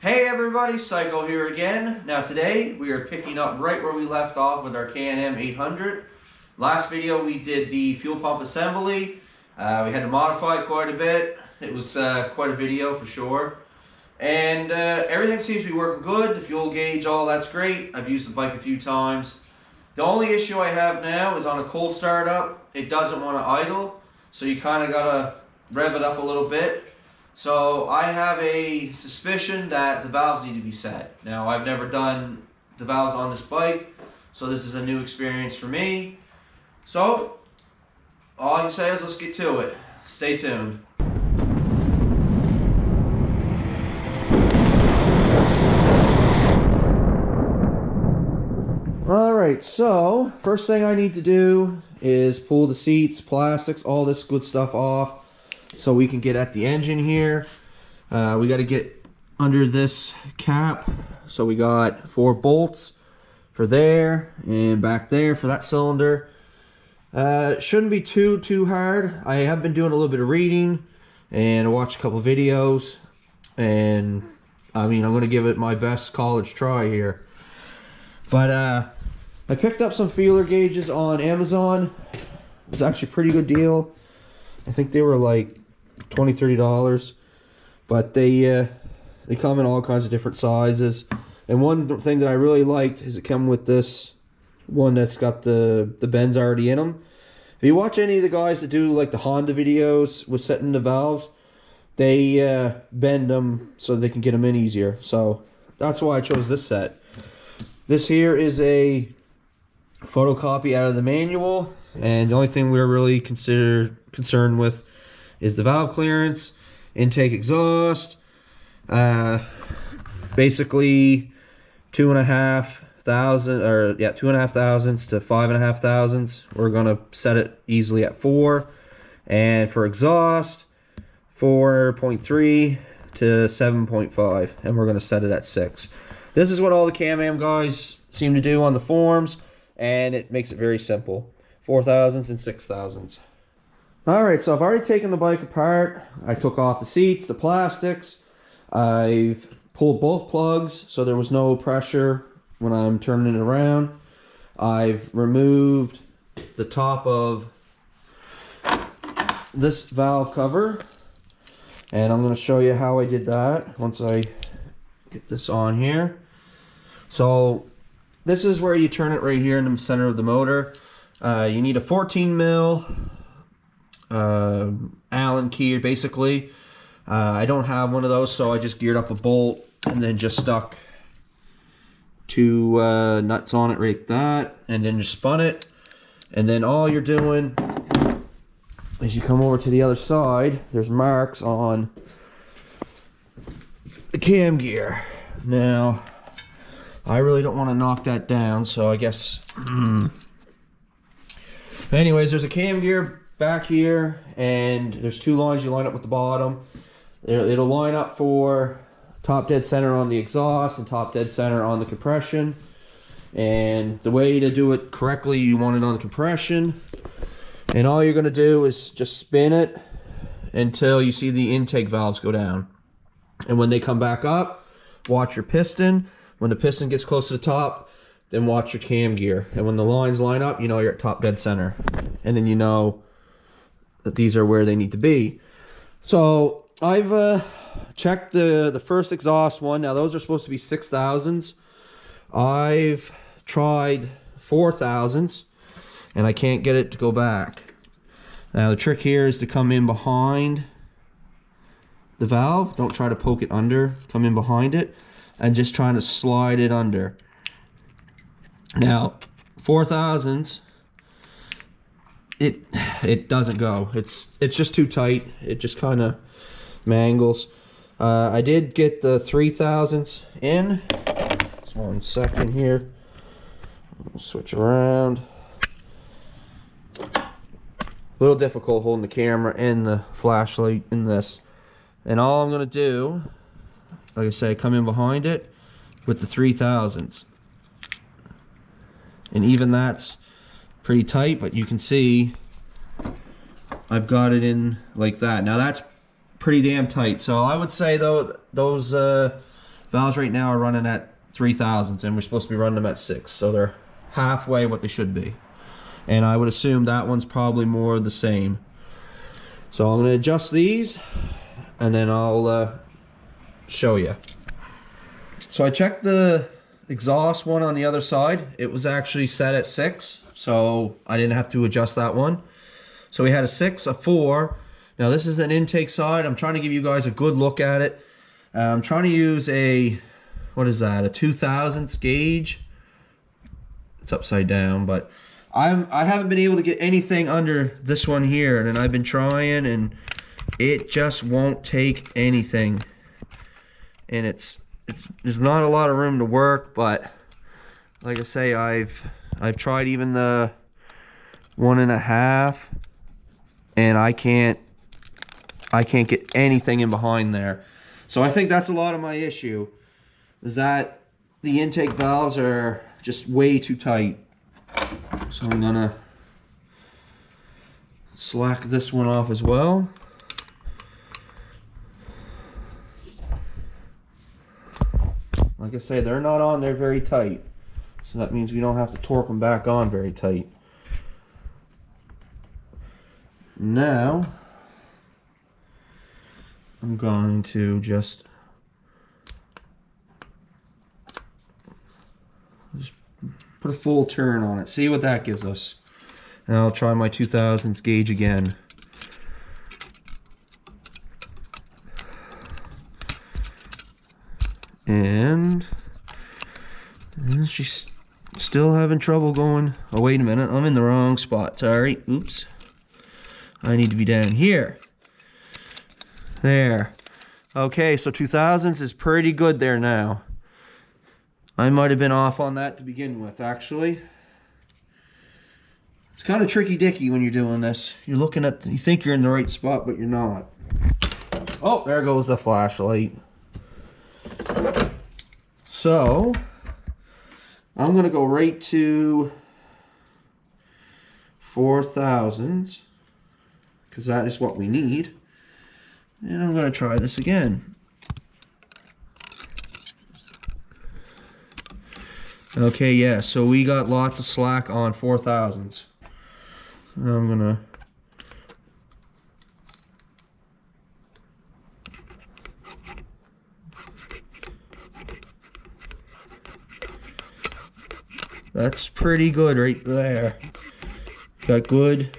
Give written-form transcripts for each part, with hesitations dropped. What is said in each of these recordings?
Hey everybody, Psycho here again. Now today we are picking up right where we left off with our K&M 800. Last video we did the fuel pump assembly. We had to modify it quite a bit. It was quite a video for sure. And everything seems to be working good. The fuel gauge, all that's great. I've used the bike a few times. The only issue I have now is on a cold startup, it doesn't want to idle. So you kind of got to rev it up a little bit. So I have a suspicion that the valves need to be set. Now I've never done the valves on this bike, so this is a new experience for me. So all I can say is let's get to it. Stay tuned. Alright, so first thing I need to do is pull the seats, plastics, all this good stuff off so we can get at the engine here. We got to get under this cap. So we got 4 bolts for there and back there for that cylinder. It shouldn't be too hard. I have been doing a little bit of reading and I watched a couple videos, and I mean I'm going to give it my best college try here. But I picked up some feeler gauges on Amazon. It was actually a pretty good deal. I think they were like $20–$30, but they come in all kinds of different sizes. And one thing that I really liked is it came with this one that's got the bends already in them. If you watch any of the guys that do like the Honda videos with setting the valves, they bend them so they can get them in easier. So that's why I chose this set. This here is a photocopy out of the manual, and the only thing we're really concerned with is the valve clearance, intake exhaust, basically 2.5 thousandths to 5.5 thousandths. We're gonna set it easily at 4, and for exhaust 4.3 to 7.5, and we're gonna set it at 6. This is what all the Can-Am guys seem to do on the forums, and it makes it very simple. 4 thousandths and 6 thousandths. Alright, so I've already taken the bike apart. I took off the seats, the plastics. I've pulled both plugs so there was no pressure when I'm turning it around. I've removed the top of this valve cover, and I'm going to show you how I did that once I get this on here. So this is where you turn it right here in the center of the motor. You need a 14 mil Allen key basically. I don't have one of those, so I just geared up a bolt and then just stuck 2 nuts on it like that, and then just spun it. And then all you're doing is you come over to the other side. There's marks on the cam gear. Now I really don't want to knock that down, so I guess anyways, there's a cam gear back here, and there's 2 lines you line up with the bottom. It'll line up for top dead center on the exhaust and top dead center on the compression. And the way to do it correctly, you want it on the compression, and all you're going to do is just spin it until you see the intake valves go down. And when they come back up, watch your piston. When the piston gets close to the top, then watch your cam gear. And when the lines line up, you know you're at top dead center. And then you know that these are where they need to be. So I've checked the first exhaust one. Now those are supposed to be 6 thousandths. I've tried 4 thousandths, and I can't get it to go back. Now the trick here is to come in behind the valve. Don't try to poke it under. Come in behind it and just trying to slide it under. Now 4 thousandths, it doesn't go. It's just too tight. It just kind of mangles. I did get the 3 thousandths in. Just 1 second here. I'll switch around. A little difficult holding the camera and the flashlight in this. And all I'm gonna do, like I say, come in behind it with the 3 thousandths. And even that's pretty tight, but you can see I've got it in like that. Now that's pretty damn tight. So I would say though, those Valves right now are running at 3,000s, and we're supposed to be running them at 6, so they're halfway what they should be. And I would assume that one's probably more the same. So I'm going to adjust these, and then I'll show you. So I checked the exhaust one on the other side. It was actually set at 6, so I didn't have to adjust that one. So we had a 6, a 4. Now this is an intake side. I'm trying to give you guys a good look at it. I'm trying to use a, what is that, a 2000s gauge. It's upside down, but I haven't been able to get anything under this one here, and I've been trying, and it just won't take anything. And there's not a lot of room to work, but like I say, I've tried even the 1.5, and I can't get anything in behind there. So I think that's a lot of my issue, is that the intake valves are just way too tight. So I'm gonna slack this one off as well. Like I say, they're not on there very tight, so that means we don't have to torque them back on very tight. Now I'm going to just put a full turn on it, see what that gives us. And I'll try my 2000s gauge again. And she's still having trouble going. Oh, wait a minute, I'm in the wrong spot. Sorry, oops. I need to be down here. There. Okay, so 2000s is pretty good there now. I might have been off on that to begin with, actually. It's kind of tricky-dicky when you're doing this. You're looking at, you think you're in the right spot, but you're not. Oh, there goes the flashlight. So, I'm going to go right to 4000s, because that is what we need. And I'm going to try this again. Okay, yeah, so we got lots of slack on 4000s. Now I'm gonna that's pretty good right there. Got good.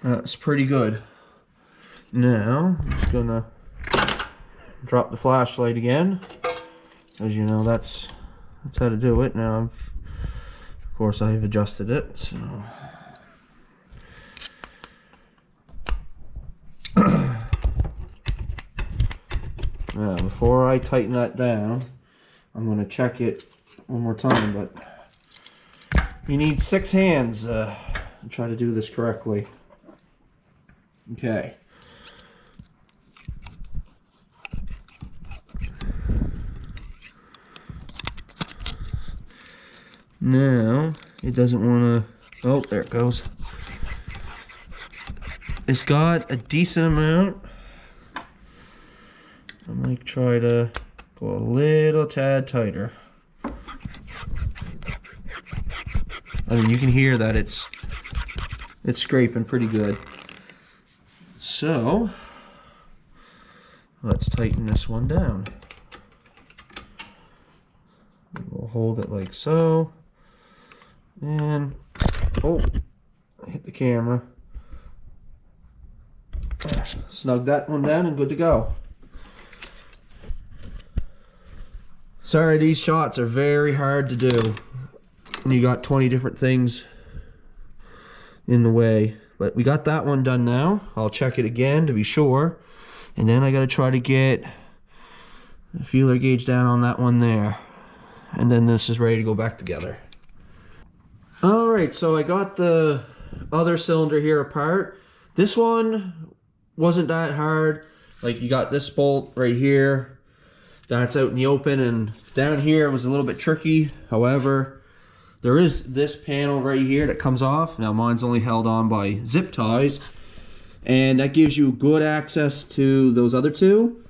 That's pretty good. Now I'm just gonna drop the flashlight again. As you know, that's how to do it. Now, of course, I've adjusted it. So, now before I tighten that down, I'm going to check it one more time. But you need 6 hands to try to do this correctly. Okay. Now, it doesn't want to, oh, there it goes. It's got a decent amount. I might try to go a little tad tighter. I mean, you can hear that it's scraping pretty good. So, let's tighten this one down. We'll hold it like so. And, oh, I hit the camera. Snug that one down and good to go. Sorry, these shots are very hard to do when you got 20 different things in the way. But we got that one done now. I'll check it again to be sure. And then I got to try to get the feeler gauge down on that one there. And then this is ready to go back together. Alright, so I got the other cylinder here apart. This one wasn't that hard. Like, you got this bolt right here. That's out in the open, and down here was a little bit tricky. However, there is this panel right here that comes off. Now mine's only held on by zip ties. and that gives you good access to those other two.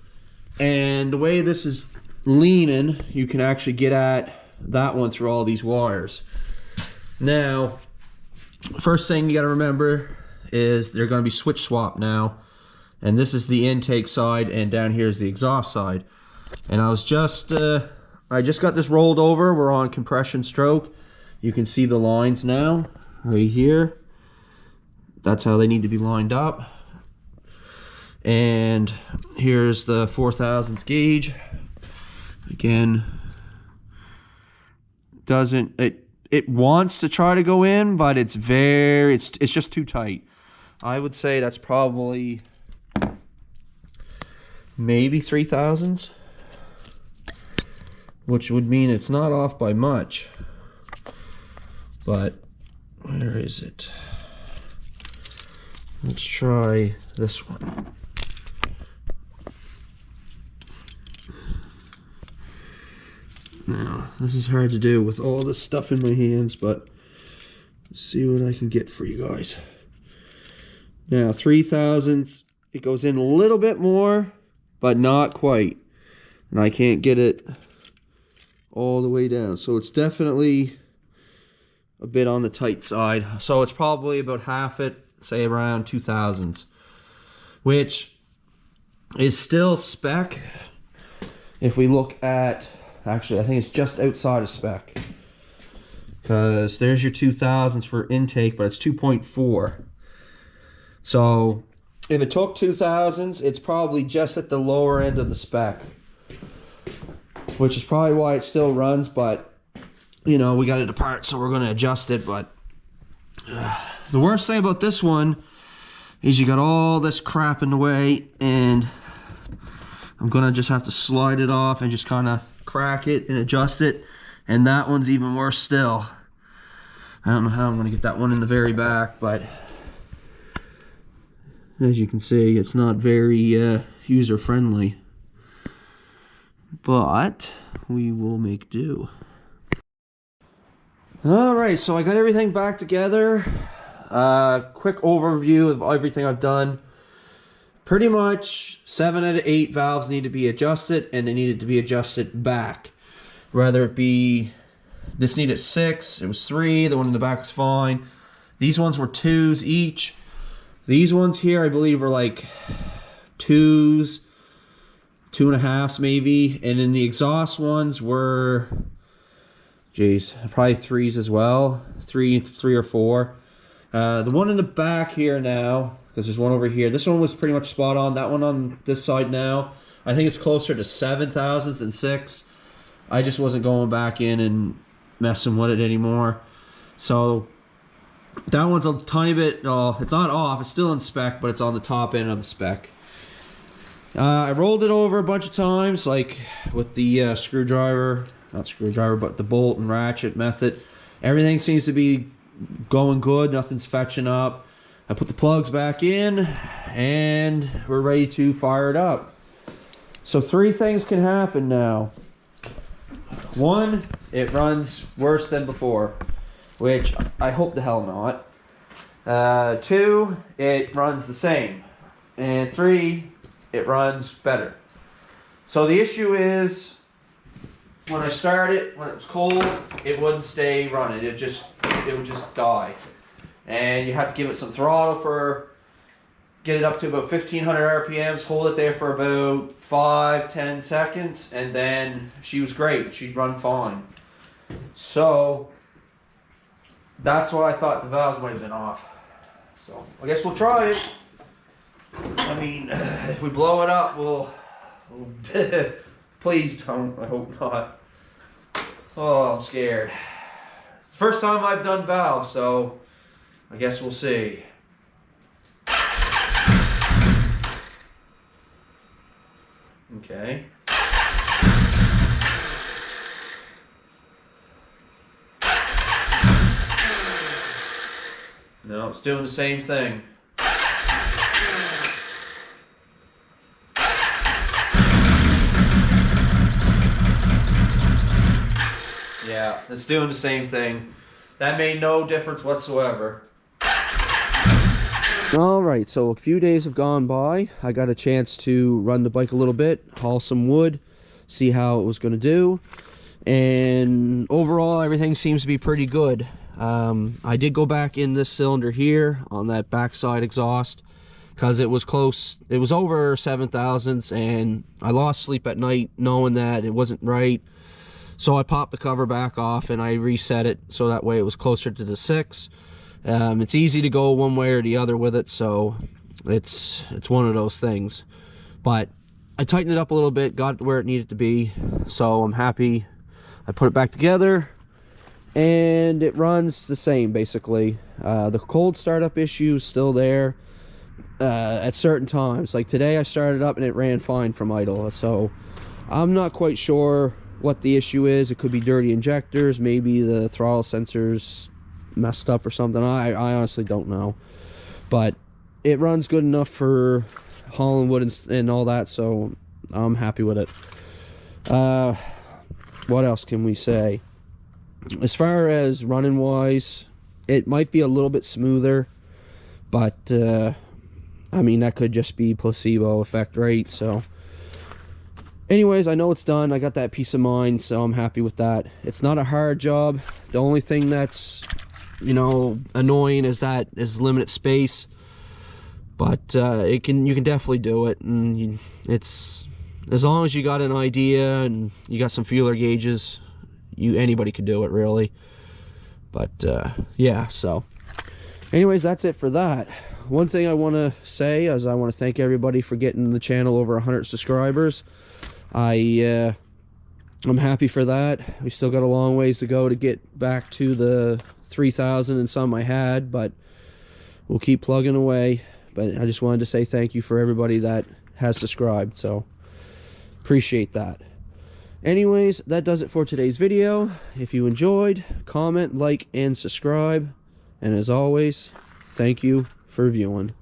And the way this is leaning, you can actually get at that one through all these wires. Now, first thing you got to remember is they're going to be switch swapped now, and this is the intake side, and down here is the exhaust side. And I just got this rolled over. We're on compression stroke. You can see the lines now right here. That's how they need to be lined up. And here's the 4/1000 gauge. Again, it wants to try to go in, but it's just too tight. I would say that's probably maybe 3/1000, which would mean it's not off by much. But where is it? Let's try this one. Now, this is hard to do with all this stuff in my hands, but let's see what I can get for you guys. Now, 3/1000, it goes in a little bit more, but not quite. And I can't get it all the way down. So it's definitely a bit on the tight side. So it's probably about half it, say around 2/1000, which is still spec. If we look at, actually, I think it's just outside of spec, because there's your 2/1000 for intake, but it's 2.4. So if it took 2/1000, it's probably just at the lower end of the spec, which is probably why it still runs. But you know, we got it apart, so we're going to adjust it. But the worst thing about this one is you got all this crap in the way, and I'm going to just have to slide it off and just kind of crack it and adjust it. And that one's even worse still. I don't know how I'm going to get that one in the very back, but as you can see, it's not very user friendly, but we will make do. Alright, so I got everything back together. Quick overview of everything I've done. Pretty much 7 out of 8 valves need to be adjusted, and they needed to be adjusted back. Whether it be, this needed 6, it was 3, the one in the back was fine. These ones were 2s each. These ones here, I believe, were like 2s, 2.5s maybe. And then the exhaust ones were, geez, probably 3s as well. 3 or 4. The one in the back here now, because there's one over here. This one was pretty much spot on. That one on this side now, I think it's closer to 7/1000 than 6. I just wasn't going back in and messing with it anymore. So that one's a tiny bit, it's not off, it's still in spec, but it's on the top end of the spec. I rolled it over a bunch of times, like with the screwdriver, not screwdriver, but the bolt and ratchet method. Everything seems to be going good, nothing's fetching up. I put the plugs back in, and we're ready to fire it up. So 3 things can happen now. 1, it runs worse than before, which I hope the hell not. 2, it runs the same. And 3, it runs better. So the issue is, when I started it, when it was cold, it wouldn't stay running. It would just die. And you have to give it some throttle for, get it up to about 1500 RPMs, hold it there for about 5-10 seconds, and then she was great. She'd run fine. So that's why I thought the valves might have been off. So I guess we'll try it. I mean, if we blow it up, we'll please don't. I hope not. Oh, I'm scared. It's the first time I've done valves, so I guess we'll see. Okay. No, it's doing the same thing. Yeah, it's doing the same thing. That made no difference whatsoever. All right, so a few days have gone by. I got a chance to run the bike a little bit, haul some wood, see how it was going to do, and overall everything seems to be pretty good. I did go back in this cylinder here on that backside exhaust because it was close. It was over 7 thousandths, and I lost sleep at night knowing that it wasn't right. So I popped the cover back off and I reset it so that way it was closer to the 6. It's easy to go one way or the other with it, so it's one of those things. But I tightened it up a little bit, got it where it needed to be, so I'm happy. I put it back together and it runs the same basically. The cold startup issue is still there at certain times. Like today I started up and it ran fine from idle, so I'm not quite sure what the issue is. It could be dirty injectors, maybe the throttle sensors messed up or something. I honestly don't know, but it runs good enough for hauling wood and all that, so I'm happy with it. What else can we say? As far as running wise, it might be a little bit smoother, but I mean, that could just be placebo effect, right? So anyways, I know it's done. I got that peace of mind, so I'm happy with that. It's not a hard job. The only thing that's, you know, annoying is limited space, but you can definitely do it, and it's, as long as you got an idea and you got some feeler gauges, anybody could do it really. But yeah, so anyways, that's it for that. One thing I want to say is I want to thank everybody for getting the channel over 100 subscribers. I'm happy for that. We still got a long ways to go to get back to the 3,000 and some I had, but we'll keep plugging away. But I just wanted to say thank you for everybody that has subscribed, so appreciate that. Anyways, that does it for today's video. If you enjoyed, comment, like, and subscribe. And as always, thank you for viewing.